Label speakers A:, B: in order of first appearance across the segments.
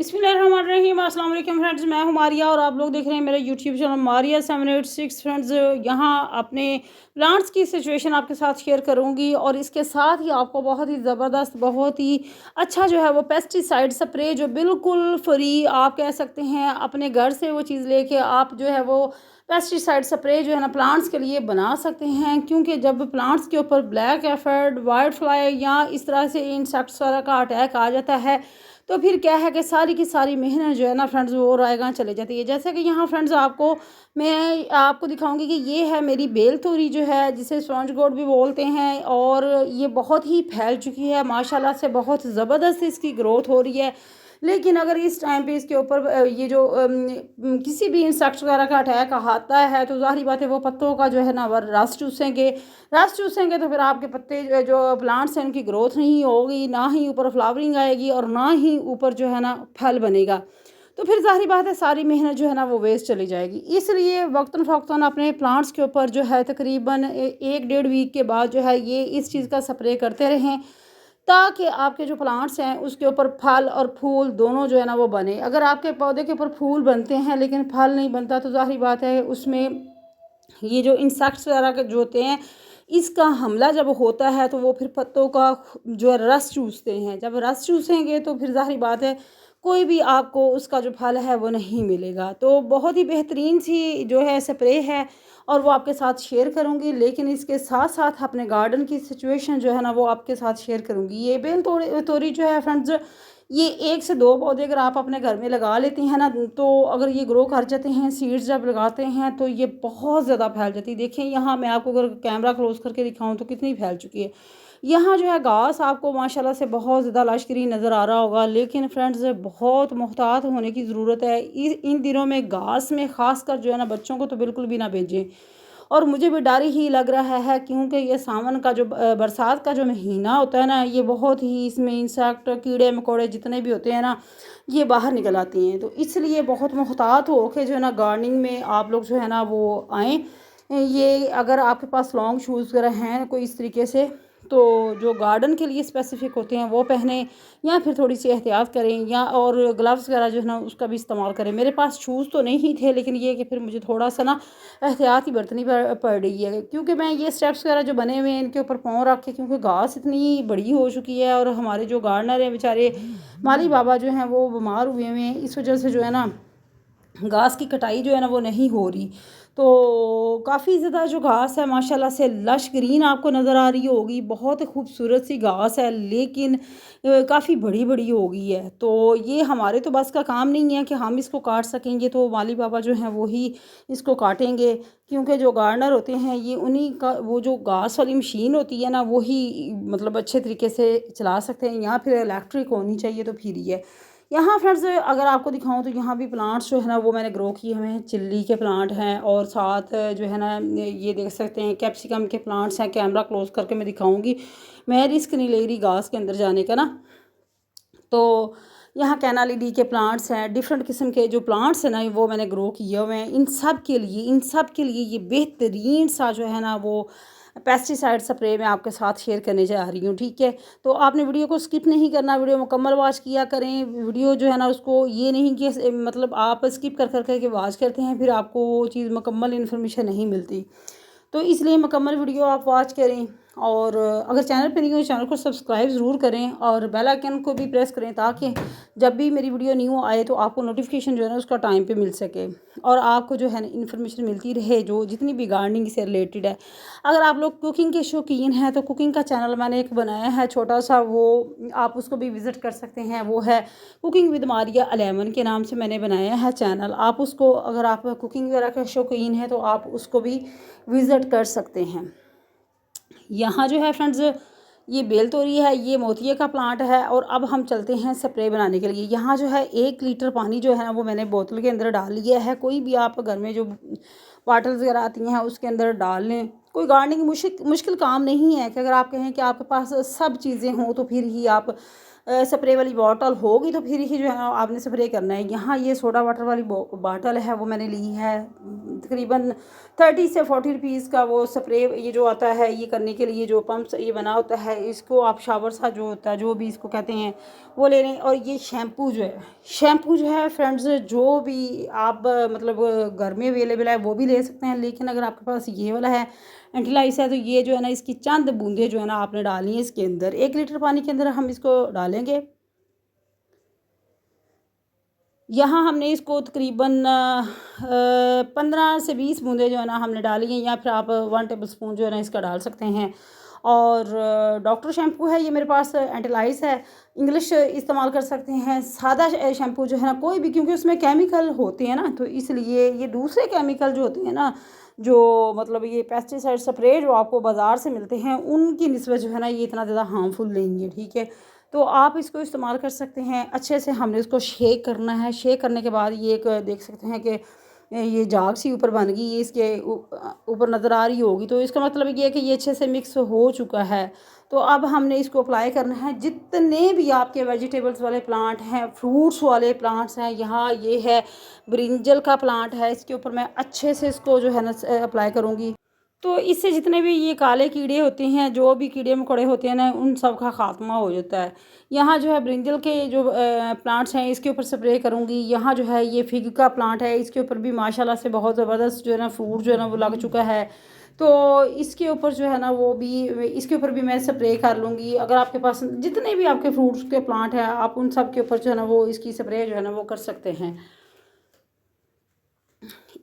A: बिस्मिल्लाहिर्रहमानिर्रहीम। अस्सलाम वालेकुम फ्रेंड्स, मैं हूं मारिया और आप लोग देख रहे हैं मेरा यूट्यूब चैनल मारिया 786। फ्रेंड्स, यहाँ अपने प्लांट्स की सिचुएशन आपके साथ शेयर करूंगी और इसके साथ ही आपको बहुत ही ज़बरदस्त, बहुत ही अच्छा जो है वो पेस्टिसाइड स्प्रे जो बिल्कुल फ्री आप कह सकते हैं, अपने घर से वो चीज़ लेके आप जो है वो पेस्टिसाइड स्प्रे जो है ना प्लांट्स के लिए बना सकते हैं। क्योंकि जब प्लांट्स के ऊपर ब्लैक एफर्ड, वाइट फ्लाई या इस तरह से इंसेक्ट्स वगैरह का अटैक आ जाता है तो फिर क्या है कि सारी की सारी मेहनत जो है ना फ्रेंड्स वो रायगां चले जाती है। जैसे कि यहाँ फ्रेंड्स मैं आपको दिखाऊंगी कि ये है मेरी बेल तोरी जो है, जिसे स्पॉन्ज गोड भी बोलते हैं, और ये बहुत ही फैल चुकी है माशाल्लाह से, बहुत ज़बरदस्त इसकी ग्रोथ हो रही है। लेकिन अगर इस टाइम पे इसके ऊपर ये जो किसी भी इंसेक्ट वगैरह का अटैक आता है तो ज़ाहिर बात है वो पत्तों का जो है ना वो रस चूसेंगे तो फिर आपके पत्ते जो प्लांट्स हैं उनकी ग्रोथ नहीं होगी, ना ही ऊपर फ्लावरिंग आएगी और ना ही ऊपर जो है ना फल बनेगा। तो फिर ज़ाहिर बात है सारी मेहनत जो है ना वो वेस्ट चली जाएगी। इसलिए वक्तन फ़ौक्तन अपने प्लांट्स के ऊपर जो है तकरीबन 1-1.5 वीक के बाद जो है ये इस चीज़ का स्प्रे करते रहें, ताकि आपके जो प्लांट्स हैं उसके ऊपर फल और फूल दोनों जो है ना वो बने। अगर आपके पौधे के ऊपर फूल बनते हैं लेकिन फल नहीं बनता तो ज़ाहिर बात है उसमें ये जो इंसेक्ट्स वगैरह के जो होते हैं इसका हमला जब होता है तो वो फिर पत्तों का जो है रस चूसते हैं। जब रस चूसेंगे तो फिर ज़ाहिर बात है कोई भी आपको उसका जो फल है वो नहीं मिलेगा। तो बहुत ही बेहतरीन सी जो है स्प्रे है और वो आपके साथ शेयर करूंगी, लेकिन इसके साथ साथ अपने गार्डन की सिचुएशन जो है ना वो आपके साथ शेयर करूंगी। ये बेल तोरी जो है फ्रेंड्स, ये 1 से 2 पौधे अगर आप अपने घर में लगा लेते हैं ना तो अगर ये ग्रो कर जाते हैं, सीड्स जब लगाते हैं तो ये बहुत ज़्यादा फैल जाती है। देखिए यहाँ मैं आपको अगर कैमरा क्लोज करके दिखाऊं तो कितनी फैल चुकी है। यहाँ जो है घास आपको माशाल्लाह से बहुत ज़्यादा लश्करी नज़र आ रहा होगा, लेकिन फ्रेंड्स बहुत मुहतात होने की ज़रूरत है। इन दिनों में घास में ख़ासकर जो है ना बच्चों को तो बिल्कुल भी ना भेजें। और मुझे भी डर ही लग रहा है क्योंकि ये सावन का जो बरसात का जो महीना होता है ना, ये बहुत ही इसमें इंसेक्ट, कीड़े मकोड़े जितने भी होते हैं ना ये बाहर निकल आती हैं। तो इसलिए बहुत मुहतात हो के जो है ना गार्डनिंग में आप लोग जो है ना वो आएँ। ये अगर आपके पास लॉन्ग शूज़ वगैरह हैं कोई इस तरीके से, तो जो गार्डन के लिए स्पेसिफ़िक होते हैं वो पहने, या फिर थोड़ी सी एहतियात करें, या और ग्लव्स वगैरह जो है ना उसका भी इस्तेमाल करें। मेरे पास शूज़ तो नहीं थे लेकिन ये कि फिर मुझे थोड़ा सा ना एहतियात ही बरतनी पड़ रही है, क्योंकि मैं ये स्टेप्स वगैरह जो बने हुए हैं इनके ऊपर पाँव रख के, क्योंकि घास इतनी बड़ी हो चुकी है और हमारे जो गार्डनर हैं बेचारे माली बाबा जो हैं वो बीमार हुए हुए हैं, इस वजह से जो है ना घास की कटाई जो है ना वो नहीं हो रही। तो काफ़ी ज़्यादा जो घास है माशाल्लाह से लश ग्रीन आपको नज़र आ रही होगी, बहुत खूबसूरत सी घास है, लेकिन काफ़ी बड़ी बड़ी हो गई है। तो ये हमारे तो बस का काम नहीं है कि हम इसको काट सकेंगे, तो माली बाबा जो हैं वही इसको काटेंगे। क्योंकि जो गार्डनर होते हैं ये उन्हीं का वो जो घास वाली मशीन होती है ना वही मतलब अच्छे तरीके से चला सकते हैं, या फिर इलेक्ट्रिक होनी चाहिए तो फिर ही है। यहाँ फ्रेंड्स अगर आपको दिखाऊं तो यहाँ भी प्लांट्स जो है ना वो मैंने ग्रो किए हुए हैं। चिल्ली के प्लांट हैं और साथ जो है ना ये देख सकते हैं कैप्सिकम के प्लांट्स हैं। कैमरा क्लोज करके मैं दिखाऊंगी, मैं रिस्क नहीं ले रही घास के अंदर जाने का ना। तो यहाँ कैनालिडी के प्लांट्स हैं, डिफरेंट किस्म के जो प्लांट्स हैं ना वो मैंने ग्रो किए हुए हैं। इन सब के लिए ये बेहतरीन सा जो है ना वो पेस्टिसाइड स्प्रे मैं आपके साथ शेयर करने जा रही हूँ, ठीक है। तो आपने वीडियो को स्किप नहीं करना, वीडियो मुकम्मल वॉच किया करें। वीडियो जो है ना उसको ये नहीं कि मतलब आप स्किप कर के वॉच करते हैं फिर आपको वो चीज़ मुकम्मल इन्फॉर्मेशन नहीं मिलती। तो इसलिए मुकम्मल वीडियो आप वॉच करें, और अगर चैनल पे नहीं हो चैनल को सब्सक्राइब ज़रूर करें और बेल आइकन को भी प्रेस करें, ताकि जब भी मेरी वीडियो न्यू आए तो आपको नोटिफिकेशन जो है ना उसका टाइम पे मिल सके और आपको जो है ना इन्फॉर्मेशन मिलती रहे जो जितनी भी गार्डनिंग से रिलेटेड है। अगर आप लोग कुकिंग के शौकीन हैं तो कुकिंग का चैनल मैंने एक बनाया है छोटा सा, वो आप उसको भी विज़िट कर सकते हैं। वो है कुकिंग विद मारिया 11 के नाम से मैंने बनाया है चैनल। आप उसको अगर आप कुकिंग वगैरह के शौकीन हैं तो आप उसको भी विज़िट कर सकते हैं। यहाँ जो है फ्रेंड्स ये बेल तोरी है, ये मोतिये का प्लांट है, और अब हम चलते हैं स्प्रे बनाने के लिए। यहाँ जो है 1 लीटर पानी जो है ना वो मैंने बोतल के अंदर डाल लिया है। कोई भी आप घर में जो बॉटल्स वगैरह आती हैं उसके अंदर डाल लें। कोई गार्डनिंग मुश्किल काम नहीं है कि अगर आप कहें कि आपके पास सब चीज़ें हों तो फिर ही आप स्प्रे वाली बॉटल होगी तो फिर ही जो है ना आपने स्प्रे करना है। यहाँ ये सोडा वाटर वाली बॉटल है वो मैंने ली है, तकरीबन 30 से 40 रुपीज़ का वो स्प्रे ये जो आता है ये करने के लिए, जो पंप ये बना होता है, इसको आप शावर सा जो होता है जो भी इसको कहते हैं वो ले लें। और ये शैम्पू जो है फ्रेंड्स, जो भी आप मतलब घर में अवेलेबल है वो भी ले सकते हैं, लेकिन अगर आपके पास ये वाला है एंटीलाइस है तो ये जो है ना इसकी चंद बूंदे जो है ना आपने डालनी है इसके अंदर। 1 लीटर पानी के अंदर हम इसको डालेंगे। यहाँ हमने इसको तकरीबन 15 से 20 बूंदे जो है ना हमने डाली हैं, या फिर आप 1 टेबल स्पून जो है ना इसका डाल सकते हैं। और डॉक्टर शैम्पू है ये मेरे पास, एंटीलाइस है, इंग्लिश इस्तेमाल कर सकते हैं। सादा शैम्पू जो है ना कोई भी, क्योंकि उसमें केमिकल होते हैं ना, तो इसलिए ये दूसरे केमिकल जो होते हैं ना, जो मतलब ये पेस्टिसाइड स्प्रे जो आपको बाज़ार से मिलते हैं उनकी निस्बत जो है ना ये इतना ज़्यादा हार्मफुल नहीं है, ठीक है। तो आप इसको इस्तेमाल कर सकते हैं। अच्छे से हमने इसको शेक करना है। शेक करने के बाद ये एक देख सकते हैं कि ये जाग सी ऊपर बन गई, ये इसके ऊपर नज़र आ रही होगी, तो इसका मतलब ये है कि ये अच्छे से मिक्स हो चुका है। तो अब हमने इसको अप्लाई करना है। जितने भी आपके वेजिटेबल्स वाले प्लांट हैं, फ्रूट्स वाले प्लांट्स हैं, यहाँ ये है ब्रिंजल का प्लांट है, इसके ऊपर मैं अच्छे से इसको जो है ना अप्लाई करूँगी। तो इससे जितने भी ये काले कीड़े होते हैं, जो भी कीड़े मकोड़े होते हैं ना, उन सब का ख़ात्मा हो जाता है। यहाँ जो है ब्रिंजल के जो प्लांट्स हैं इसके ऊपर स्प्रे करूँगी। यहाँ जो है ये फिग का प्लांट है, इसके ऊपर भी माशाल्लाह से बहुत ज़बरदस्त जो है ना फ्रूट जो है ना वो लग चुका है। तो इसके ऊपर जो है ना वो भी, इसके ऊपर भी मैं स्प्रे कर लूँगी। अगर आपके पास जितने भी आपके फ्रूट्स के प्लांट हैं, आप उन सब के ऊपर जो है ना वो इसकी स्प्रे जो है ना वो कर सकते हैं।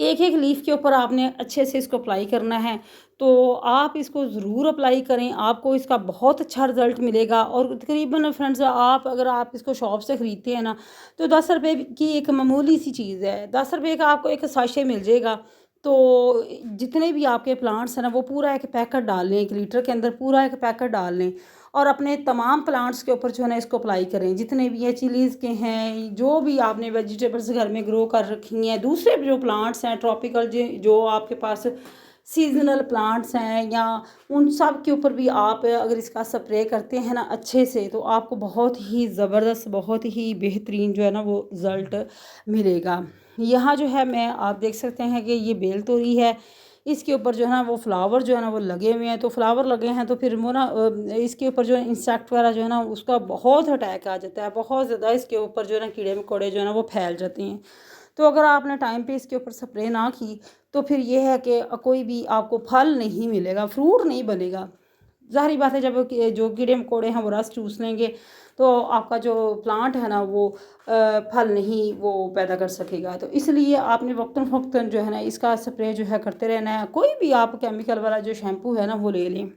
A: एक एक लीफ के ऊपर आपने अच्छे से इसको अप्लाई करना है। तो आप इसको ज़रूर अप्लाई करें, आपको इसका बहुत अच्छा रिज़ल्ट मिलेगा। और तकरीबन फ्रेंड्स, आप अगर आप इसको शॉप से ख़रीदते हैं ना, तो 10 रुपये की एक मामूली सी चीज़ है, 10 रुपये का आपको एक साशे मिल जाएगा। तो जितने भी आपके प्लांट्स हैं ना वो पूरा एक पैकेट डाल लें, 1 लीटर के अंदर पूरा एक पैकेट डाल लें, और अपने तमाम प्लांट्स के ऊपर जो है ना इसको अप्लाई करें। जितने भी ये चिलीज़ के हैं, जो भी आपने वेजिटेबल्स घर में ग्रो कर रखी हैं, दूसरे जो प्लांट्स हैं ट्रॉपिकल जो आपके पास सीजनल प्लांट्स हैं, या उन सब के ऊपर भी आप अगर इसका स्प्रे करते हैं ना अच्छे से, तो आपको बहुत ही ज़बरदस्त, बहुत ही बेहतरीन जो है ना वो रिज़ल्ट मिलेगा। यहाँ जो है मैं, आप देख सकते हैं कि ये बेल तोरी है, इसके ऊपर जो है ना वो फ्लावर जो है ना वो लगे हुए हैं। तो फ्लावर लगे हैं तो फिर वो ना इसके ऊपर जो है इंसेक्ट वगैरह जो है ना उसका बहुत अटैक आ जाता है, बहुत ज़्यादा इसके ऊपर जो है ना कीड़े मकोड़े जो है ना वो फैल जाते हैं। तो अगर आपने टाइम पे इसके ऊपर स्प्रे ना की तो फिर ये है कि कोई भी आपको फल नहीं मिलेगा, फ्रूट नहीं बनेगा। ज़ाहिर बात है, जब जो कीड़े मकोड़े हैं वो रस चूस लेंगे तो आपका जो प्लांट है ना वो फल नहीं वो पैदा कर सकेगा। तो इसलिए आपने वक्तन फ़वक्तन जो है ना इसका स्प्रे जो है करते रहना है। कोई भी आप केमिकल वाला जो शैम्पू है ना वो ले लें।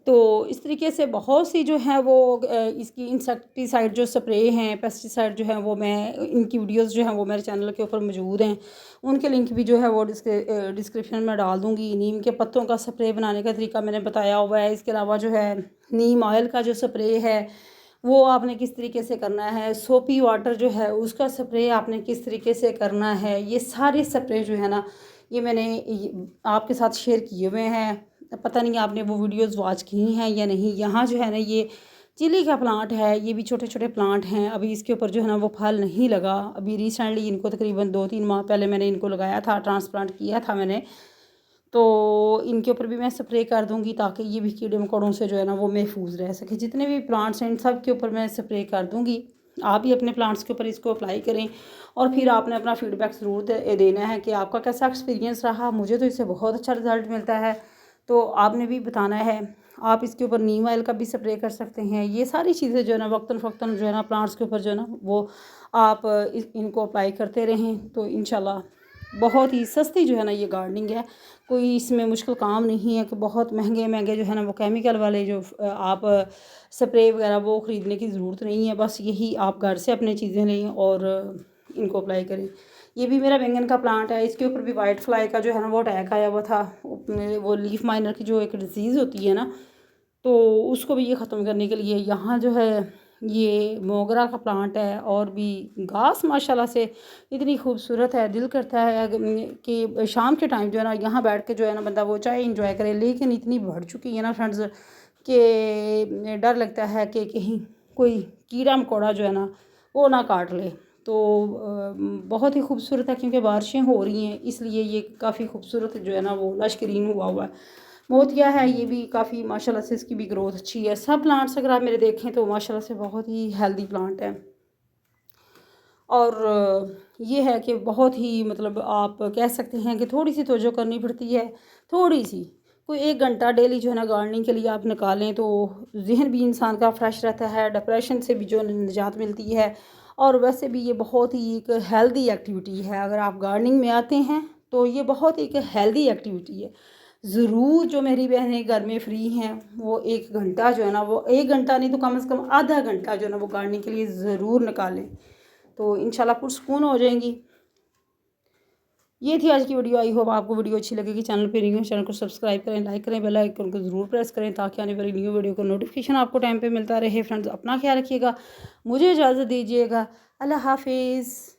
A: तो इस तरीके से बहुत सी जो है वो इसकी इंसेक्टिसाइड जो स्प्रे हैं, पेस्टिसाइड जो है वो मैं, इनकी वीडियोस जो हैं वो मेरे चैनल के ऊपर मौजूद हैं। उनके लिंक भी जो है वो डिस्क्रिप्शन में डाल दूँगी। नीम के पत्तों का स्प्रे बनाने का तरीका मैंने बताया हुआ है। इसके अलावा जो है नीम ऑयल का जो स्प्रे है वो आपने किस तरीके से करना है, सोपी वाटर जो है उसका स्प्रे आपने किस तरीके से करना है, ये सारे स्प्रे जो है ना ये मैंने आपके साथ शेयर किए हुए हैं। पता नहीं आपने वो वीडियोस वॉच की हैं या नहीं। यहाँ जो है ना ये चिली का प्लांट है, ये भी छोटे छोटे प्लांट हैं। अभी इसके ऊपर जो है ना वो फल नहीं लगा। अभी रिसेंटली इनको तकरीबन 2-3 माह पहले मैंने इनको लगाया था, ट्रांसप्लांट किया था मैंने। तो इनके ऊपर भी मैं स्प्रे कर दूंगी ताकि ये भी कीड़े मकोड़ों से जो है ना वो महफूज रह सके। जितने भी प्लांट्स हैं इन सब के ऊपर मैं स्प्रे कर दूंगी। आप भी अपने प्लांट्स के ऊपर इसको अप्लाई करें और फिर आपने अपना फीडबैक ज़रूर देना है कि आपका कैसा एक्सपीरियंस रहा। मुझे तो इससे बहुत अच्छा रिज़ल्ट मिलता है, तो आपने भी बताना है। आप इसके ऊपर नीम ऑयल का भी स्प्रे कर सकते हैं। ये सारी चीज़ें जो है ना वक्तन फ़वक्तन जो है ना प्लांट्स के ऊपर जो है ना वो आप इनको अप्लाई करते रहें, तो इंशाल्लाह बहुत ही सस्ती जो है ना ये गार्डनिंग है। कोई इसमें मुश्किल काम नहीं है कि बहुत महंगे महंगे जो है ना वो केमिकल वाले जो आप स्प्रे वगैरह वो ख़रीदने की ज़रूरत नहीं है। बस यही आप घर से अपनी चीज़ें लें और इनको अप्लाई करें। ये भी मेरा बैंगन का प्लांट है, इसके ऊपर भी वाइट फ्लाई का जो है ना वो अटैक आया हुआ था। वो लीफ माइनर की जो एक डिजीज़ होती है ना, तो उसको भी ये ख़त्म करने के लिए यहाँ जो है ये मोगरा का प्लांट है। और भी घास माशाल्लाह से इतनी खूबसूरत है, दिल करता है कि शाम के टाइम जो है ना यहाँ बैठ के जो है ना बंदा वो चाय इंजॉय करे। लेकिन इतनी बढ़ चुकी है ना फ्रेंड्स कि डर लगता है कि कहीं कोई कीड़ा मकोड़ा जो है ना वो ना काट ले। तो बहुत ही खूबसूरत है क्योंकि बारिशें हो रही हैं, इसलिए ये काफ़ी खूबसूरत जो है ना वो लश ग्रीन हुआ हुआ है। मोतिया है, ये भी काफ़ी माशाल्लाह से इसकी भी ग्रोथ अच्छी है। सब प्लांट्स अगर आप मेरे देखें तो माशाल्लाह से बहुत ही हेल्दी प्लांट हैं। और ये है कि बहुत ही मतलब आप कह सकते हैं कि थोड़ी सी तवज्जो करनी पड़ती है, थोड़ी सी, कोई 1 घंटा डेली जो है ना गार्डनिंग के लिए आप निकालें तो ज़हन भी इंसान का फ्रेश रहता है, डिप्रेशन से भी जो निजात मिलती है। और वैसे भी ये बहुत ही एक हेल्दी एक्टिविटी है। अगर आप गार्डनिंग में आते हैं तो ये बहुत एक हेल्दी एक्टिविटी है। ज़रूर जो मेरी बहनें घर में फ्री हैं वो 1 घंटा जो है ना, वो 1 घंटा नहीं तो कम से कम आधा घंटा जो है ना वो गार्डनिंग के लिए ज़रूर निकालें, तो इंशाल्लाह पुरसुकून हो जाएंगी। ये थी आज की वीडियो। आई होप आपको वीडियो अच्छी लगेगी। चैनल पे न्यू, चैनल को सब्सक्राइब करें, लाइक करें, बेल आइकन को ज़रूर प्रेस करें ताकि आने वाली न्यू वीडियो का नोटिफिकेशन आपको टाइम पे मिलता रहे। फ्रेंड्स, अपना ख्याल रखिएगा, मुझे इजाज़त दीजिएगा। अल्लाह हाफिज़।